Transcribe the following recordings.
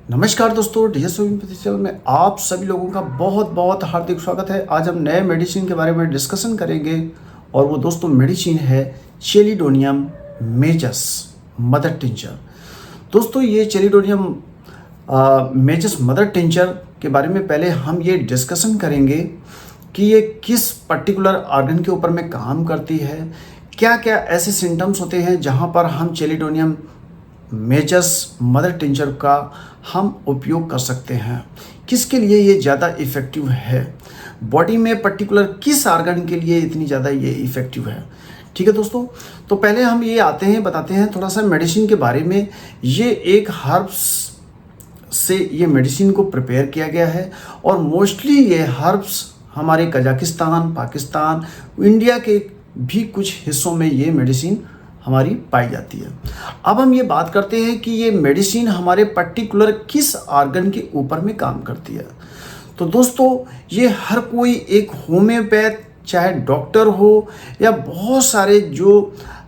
नमस्कार दोस्तों, DS channel में आप सभी लोगों का बहुत बहुत हार्दिक स्वागत है। आज हम नए मेडिसिन के बारे में डिस्कशन करेंगे और वो दोस्तों मेडिसिन है चेलिडोनियम मेजस मदर टिंचर। दोस्तों ये चेलिडोनियम मेजस मदर टिंचर के बारे में पहले हम ये डिस्कशन करेंगे कि ये किस पर्टिकुलर ऑर्गन के ऊपर में काम करती है, क्या क्या ऐसे सिम्टम्स होते हैं जहाँ पर हम चेलिडोनियम मेजस मदर टिंचर का हम उपयोग कर सकते हैं, किसके लिए ये ज़्यादा इफ़ेक्टिव है, बॉडी में पर्टिकुलर किस ऑर्गन के लिए इतनी ज़्यादा ये इफ़ेक्टिव है। ठीक है दोस्तों, तो पहले हम ये बताते हैं थोड़ा सा मेडिसिन के बारे में। ये एक हर्ब्स से ये मेडिसिन को प्रिपेयर किया गया है और मोस्टली ये हर्ब्स हमारे कजाकिस्तान, पाकिस्तान, इंडिया के भी कुछ हिस्सों में ये मेडिसिन हमारी पाई जाती है। अब हम ये बात करते हैं कि ये मेडिसिन हमारे पर्टिकुलर किस ऑर्गन के ऊपर में काम करती है। तो दोस्तों ये हर कोई एक होम्योपैथ, चाहे डॉक्टर हो या बहुत सारे जो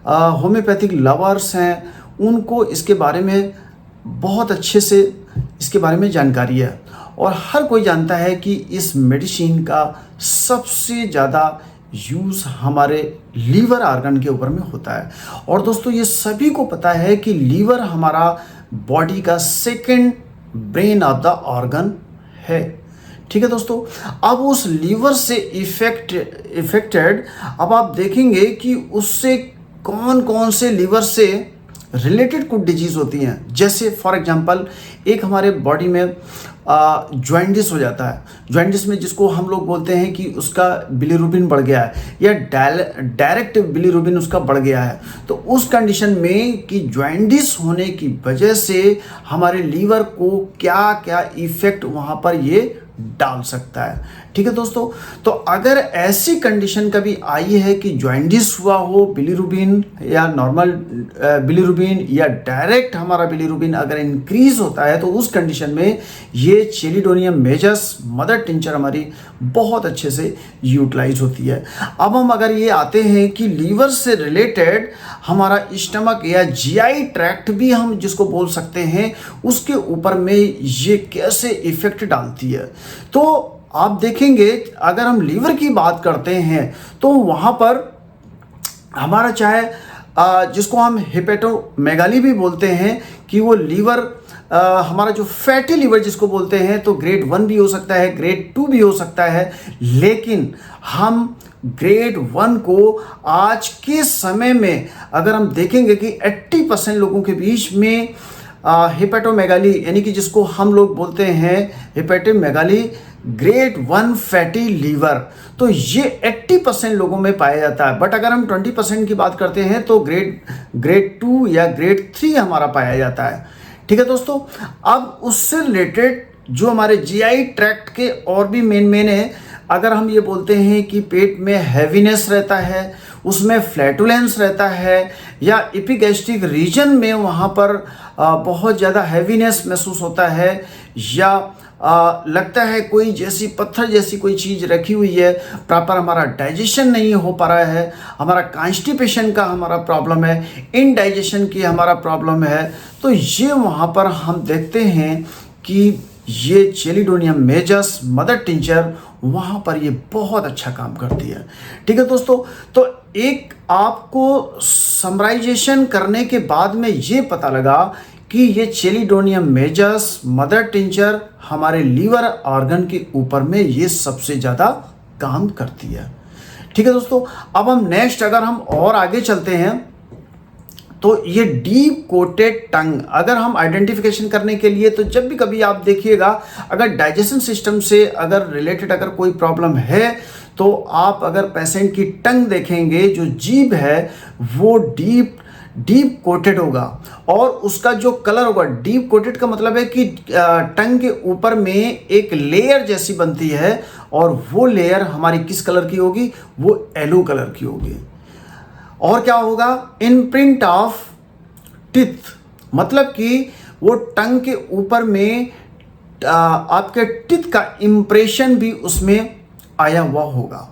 होम्योपैथिक लवर्स हैं, उनको इसके बारे में बहुत अच्छे से इसके बारे में जानकारी है और हर कोई जानता है कि इस मेडिसिन का सबसे ज़्यादा यूज़ हमारे लीवर ऑर्गन के ऊपर में होता है। और दोस्तों ये सभी को पता है कि लीवर हमारा बॉडी का second brain of the organ है। ठीक है दोस्तों, अब उस लीवर से इफेक्टेड अब आप देखेंगे कि उससे कौन कौन से लीवर से रिलेटेड कुछ डिजीज़ होती हैं। जैसे फॉर एग्जांपल एक हमारे बॉडी में जॉइंडिस हो जाता है। जॉइंडिस में जिसको हम लोग बोलते हैं कि उसका बिलीरुबिन बढ़ गया है या डायरेक्ट बिलीरुबिन उसका बढ़ गया है, तो उस कंडीशन में कि जॉइंडिस होने की वजह से हमारे लीवर को क्या क्या इफ़ेक्ट वहाँ पर ये डाल सकता है। ठीक है दोस्तों, तो अगर ऐसी कंडीशन कभी आई है कि जॉइंडिस हुआ हो, बिलीरुबिन या नॉर्मल बिलीरुबिन या डायरेक्ट हमारा बिलीरुबिन अगर इंक्रीज होता है, तो उस कंडीशन में ये चेलिडोनियम मेजस मदर टिंचर हमारी बहुत अच्छे से यूटिलाइज होती है। अब हम अगर ये आते हैं कि लीवर से रिलेटेड हमारा स्टमक या जीआई ट्रैक्ट भी हम जिसको बोल सकते हैं, उसके ऊपर में ये कैसे इफेक्ट डालती है। तो आप देखेंगे अगर हम लीवर की बात करते हैं तो वहाँ पर हमारा चाहे जिसको हम हेपेटोमेगाली भी बोलते हैं कि वो लीवर हमारा जो फैटी लीवर जिसको बोलते हैं, तो ग्रेड 1 भी हो सकता है, ग्रेड 2 भी हो सकता है। लेकिन हम ग्रेड 1 को आज के समय में अगर हम देखेंगे कि 80% लोगों के बीच में हेपेटोमेगाली यानी कि जिसको हम लोग बोलते हैं हेपेटोमेगाली ग्रेड 1 फैटी लीवर, तो ये 80% लोगों में पाया जाता है। बट अगर हम 20% की बात करते हैं तो ग्रेड 2 या ग्रेड 3 हमारा पाया जाता है। ठीक है दोस्तों, अब उससे रिलेटेड जो हमारे जीआई ट्रैक्ट के और भी मेन है, अगर हम ये बोलते हैं कि पेट में हैवीनेस रहता है, उसमें फ्लैटुलेंस रहता है या एपिगैस्ट्रिक रीजन में वहाँ पर बहुत ज़्यादा हैवीनेस महसूस होता है या लगता है कोई जैसी पत्थर जैसी कोई चीज़ रखी हुई है, प्रॉपर हमारा डाइजेशन नहीं हो पा रहा है, हमारा कॉन्स्टिपेशन का हमारा प्रॉब्लम है, इनडाइजेशन की हमारा प्रॉब्लम है, तो ये वहाँ पर हम देखते हैं कि ये चेलिडोनियम मेजस मदर टिंचर वहाँ पर ये बहुत अच्छा काम करती है। ठीक है दोस्तों, तो एक आपको समराइजेशन करने के बाद में ये पता लगा कि ये चेलिडोनियम मेजस मदर टिंचर हमारे लीवर ऑर्गन के ऊपर में ये सबसे ज़्यादा काम करती है। ठीक है दोस्तों, अब हम नेक्स्ट अगर हम और आगे चलते हैं तो ये डीप कोटेड टंग अगर हम आइडेंटिफिकेशन करने के लिए, तो जब भी कभी आप देखिएगा अगर डाइजेशन सिस्टम से अगर रिलेटेड अगर कोई प्रॉब्लम है, तो आप अगर पेशेंट की टंग देखेंगे, जो जीभ है वो डीप कोटेड होगा और उसका जो कलर होगा, डीप कोटेड का मतलब है कि टंग के ऊपर में एक लेयर जैसी बनती है और वो लेयर हमारी किस कलर की होगी, वो येलो कलर की होगी। और क्या होगा, इनप्रिंट ऑफ टिथ, मतलब कि वो टंग के ऊपर में आपके टिथ का इंप्रेशन भी उसमें आया हुआ होगा।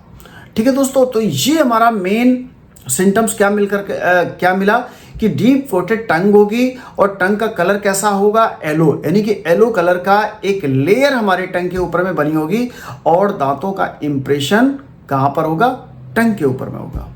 ठीक है दोस्तों, तो ये हमारा मेन सिम्टम्स क्या मिला कि डीप कोटेड टंग होगी और टंग का कलर कैसा होगा, येलो, यानी कि येलो कलर का एक लेयर हमारे टंग के ऊपर में बनी होगी और दांतों का इंप्रेशन कहां पर होगा, टंग के ऊपर में होगा।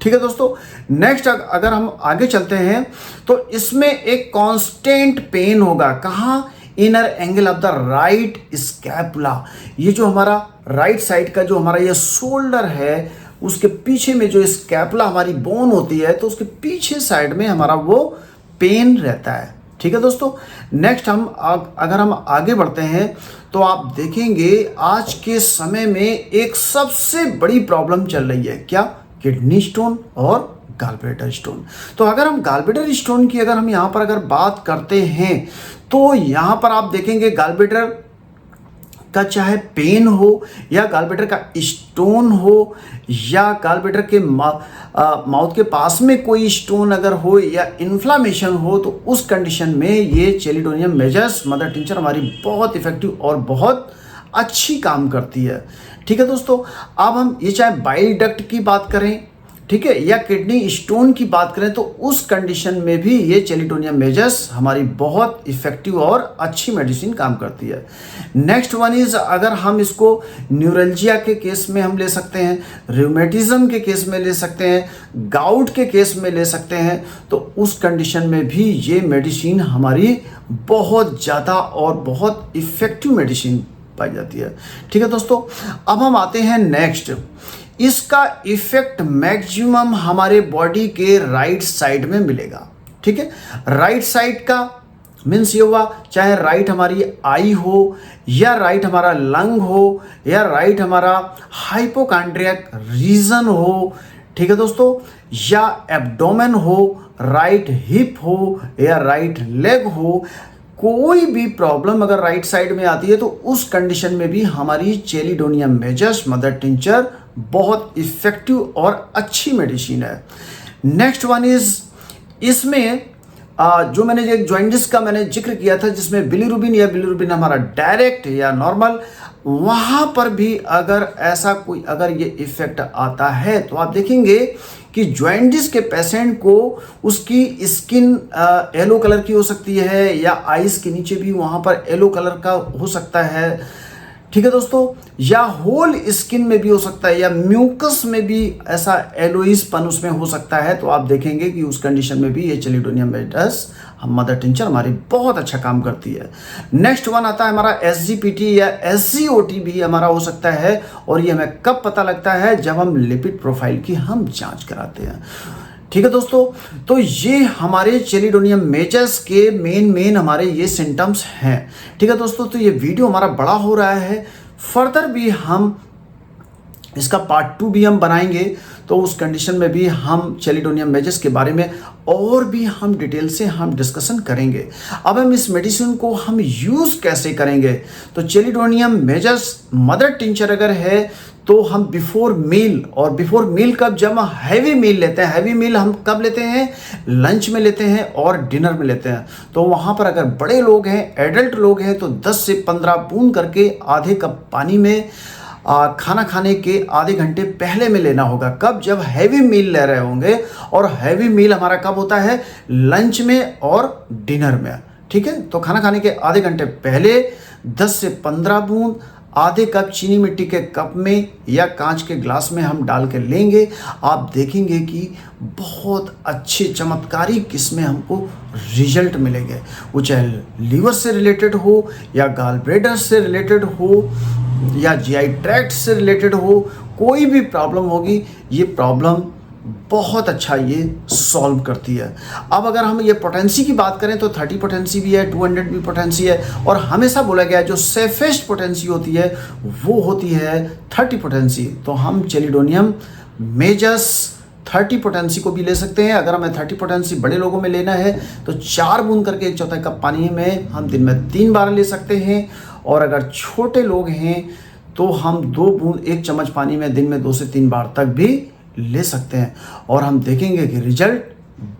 ठीक है दोस्तों, नेक्स्ट अगर हम आगे चलते हैं तो इसमें एक कांस्टेंट पेन होगा, कहां, inner angle of the right scapula. ये जो हमारा राइट साइड का जो हमारा ये शोल्डर है उसके पीछे में जो स्कैपुला हमारी बोन होती है तो उसके पीछे साइड में हमारा वो पेन रहता है। ठीक है दोस्तों, नेक्स्ट अगर हम आगे बढ़ते हैं तो आप देखेंगे आज के समय में एक सबसे बड़ी प्रॉब्लम चल रही है, क्या, किडनी स्टोन और गॉलब्लैडर स्टोन। तो अगर हम गॉलब्लैडर स्टोन की अगर हम यहाँ पर अगर बात करते हैं तो यहाँ पर आप देखेंगे गॉलब्लैडर का चाहे पेन हो या गॉलब्लैडर का स्टोन हो या गॉलब्लैडर के माउथ के पास में कोई स्टोन अगर हो या इन्फ्लामेशन हो तो उस कंडीशन में ये चेलिडोनियम मेजस मदर टिंचर हमारी बहुत इफेक्टिव और बहुत अच्छी काम करती है। ठीक है दोस्तों, अब हम ये चाहे बाइल डक्ट की बात करें, ठीक है, या किडनी स्टोन की बात करें तो उस कंडीशन में भी ये चेलिडोनियम मेजस हमारी बहुत इफेक्टिव और अच्छी मेडिसिन काम करती है। नेक्स्ट वन इज, अगर हम इसको न्यूरल्जिया के केस में हम ले सकते हैं, रूमेटिज्म के केस में ले सकते हैं, गाउट के केस में ले सकते हैं, तो उस कंडीशन में भी ये मेडिसिन हमारी बहुत ज़्यादा और बहुत इफेक्टिव मेडिसिन पाई जाती है। ठीक है दोस्तों, अब हम आते हैं नेक्स्ट, इसका इफेक्ट मैक्सिमम हमारे बॉडी के राइट साइड में मिलेगा। ठीक है, राइट साइड का मीन्स ये हुआ चाहे राइट हमारी आई हो या राइट हमारा लंग हो या राइट हमारा हाइपोकॉन्ड्रियक रीजन हो, ठीक है दोस्तों, या एब्डोमेन हो, राइट हिप हो या राइट लेग हो, कोई भी प्रॉब्लम अगर राइट साइड में आती है तो उस कंडीशन में भी हमारी चेलिडोनियम मेजस मदर टिंचर बहुत इफेक्टिव और अच्छी मेडिसिन है। नेक्स्ट वन इज, इसमें जो मैंने एक जॉइंटिस का मैंने जिक्र किया था जिसमें बिलीरुबिन या बिलीरुबिन हमारा डायरेक्ट या नॉर्मल, वहाँ पर भी अगर ऐसा कोई अगर ये इफेक्ट आता है तो आप देखेंगे कि जॉइंटिस के पेशेंट को उसकी स्किन येलो कलर की हो सकती है या आइज के नीचे भी वहाँ पर येलो कलर का हो सकता है। ठीक है दोस्तों, या होल स्किन में भी हो सकता है या म्यूकस में भी ऐसा येलोइसपन उसमें हो सकता है। तो आप देखेंगे कि उस कंडीशन में भी ये चेलिडोनियम मेजस मदर टिंचर हमारी बहुत अच्छा काम करती है। नेक्स्ट वन आता है हमारा SGPT या SGOT भी हमारा हो सकता है, और ये हमें कब पता लगता है, जब हम लिपिड प्रोफाइल की हम जांच कराते हैं। ठीक है दोस्तों, तो ये हमारे चेलिडोनियम मेजस के मेन हमारे ये सिम्टम्स हैं। ठीक है दोस्तों, तो ये वीडियो हमारा बड़ा हो रहा है, फर्दर भी हम इसका पार्ट 2 भी हम बनाएंगे, तो उस कंडीशन में भी हम चेलिडोनियम मेजस के बारे में और भी हम डिटेल से हम डिस्कशन करेंगे। अब हम इस मेडिसिन को हम यूज़ कैसे करेंगे, तो चेलिडोनियम मेजस मदर टिंचर अगर है तो हम बिफोर मील, और बिफोर मील कब, जब हम हैवी मील लेते हैं, हैवी मील हम कब लेते हैं, लंच में लेते हैं और डिनर में लेते हैं। तो वहाँ पर अगर बड़े लोग हैं, एडल्ट लोग हैं, तो 10 से 15 बूंद करके आधे कप पानी में खाना खाने के आधे घंटे पहले में लेना होगा। कब, जब हैवी मील ले रहे होंगे, और हैवी मील हमारा कब होता है, लंच में और डिनर में। ठीक है, तो खाना खाने के आधे घंटे पहले 10 से 15 बूंद आधे कप चीनी मिट्टी के कप में या कांच के ग्लास में हम डाल के लेंगे। आप देखेंगे कि बहुत अच्छे चमत्कारी किस्में हमको रिजल्ट मिलेंगे, वो चाहे लीवर से रिलेटेड हो या गॉलब्लैडर से रिलेटेड हो या GI ट्रैक्ट से रिलेटेड हो, कोई भी प्रॉब्लम होगी, ये प्रॉब्लम बहुत अच्छा ये सॉल्व करती है। अब अगर हम ये पोटेंसी की बात करें तो 30 पोटेंसी भी है, 200 भी पोटेंसी है, और हमेशा बोला गया है जो सेफेस्ट पोटेंसी होती है वो होती है 30 पोटेंसी। तो हम चेलिडोनियम मेजस 30 पोटेंसी को भी ले सकते हैं। अगर हमें 30 पोटेंसी बड़े लोगों में लेना है तो 4 बूंद करके 1/4 कप पानी में हम दिन में 3 बार ले सकते हैं, और अगर छोटे लोग हैं तो हम 2 बूंद 1 चम्मच पानी में दिन में 2 से 3 बार तक भी ले सकते हैं। और हम देखेंगे कि रिजल्ट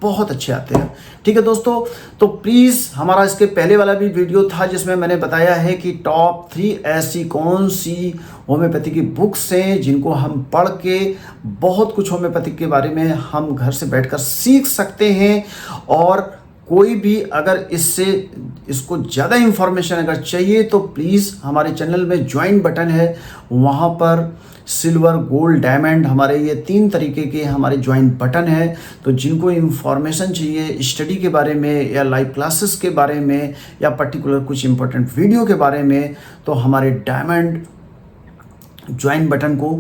बहुत अच्छे आते हैं। ठीक है दोस्तों, तो प्लीज़, हमारा इसके पहले वाला भी वीडियो था जिसमें मैंने बताया है कि टॉप 3 ऐसी कौन सी होम्योपैथी की बुक्स हैं जिनको हम पढ़ के बहुत कुछ होम्योपैथी के बारे में हम घर से बैठकर सीख सकते हैं। और कोई भी अगर इसको ज़्यादा इंफॉर्मेशन अगर चाहिए तो प्लीज़ हमारे चैनल में ज्वाइन बटन है, वहाँ पर सिल्वर, गोल्ड, डायमंड, हमारे ये 3 तरीके के हमारे ज्वाइन बटन है। तो जिनको इंफॉर्मेशन चाहिए स्टडी के बारे में या लाइव क्लासेस के बारे में या पर्टिकुलर कुछ इंपॉर्टेंट वीडियो के बारे में, तो हमारे डायमंड ज्वाइन बटन को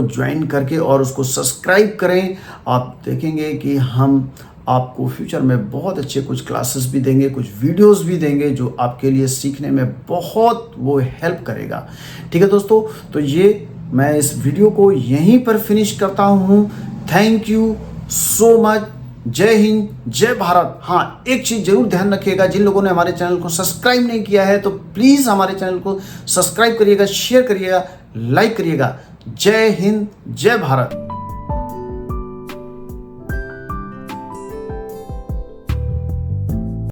ज्वाइन करके और उसको सब्सक्राइब करें। आप देखेंगे कि हम आपको फ्यूचर में बहुत अच्छे कुछ क्लासेस भी देंगे, कुछ वीडियोस भी देंगे जो आपके लिए सीखने में बहुत वो हेल्प करेगा। ठीक है दोस्तों, तो ये मैं इस वीडियो को यहीं पर फिनिश करता हूँ। Thank you so much. जय हिंद, जय भारत। हाँ, एक चीज़ जरूर ध्यान रखिएगा, जिन लोगों ने हमारे चैनल को सब्सक्राइब नहीं किया है तो प्लीज़ हमारे चैनल को सब्सक्राइब करिएगा, शेयर करिएगा, लाइक करिएगा। जय हिंद, जय भारत।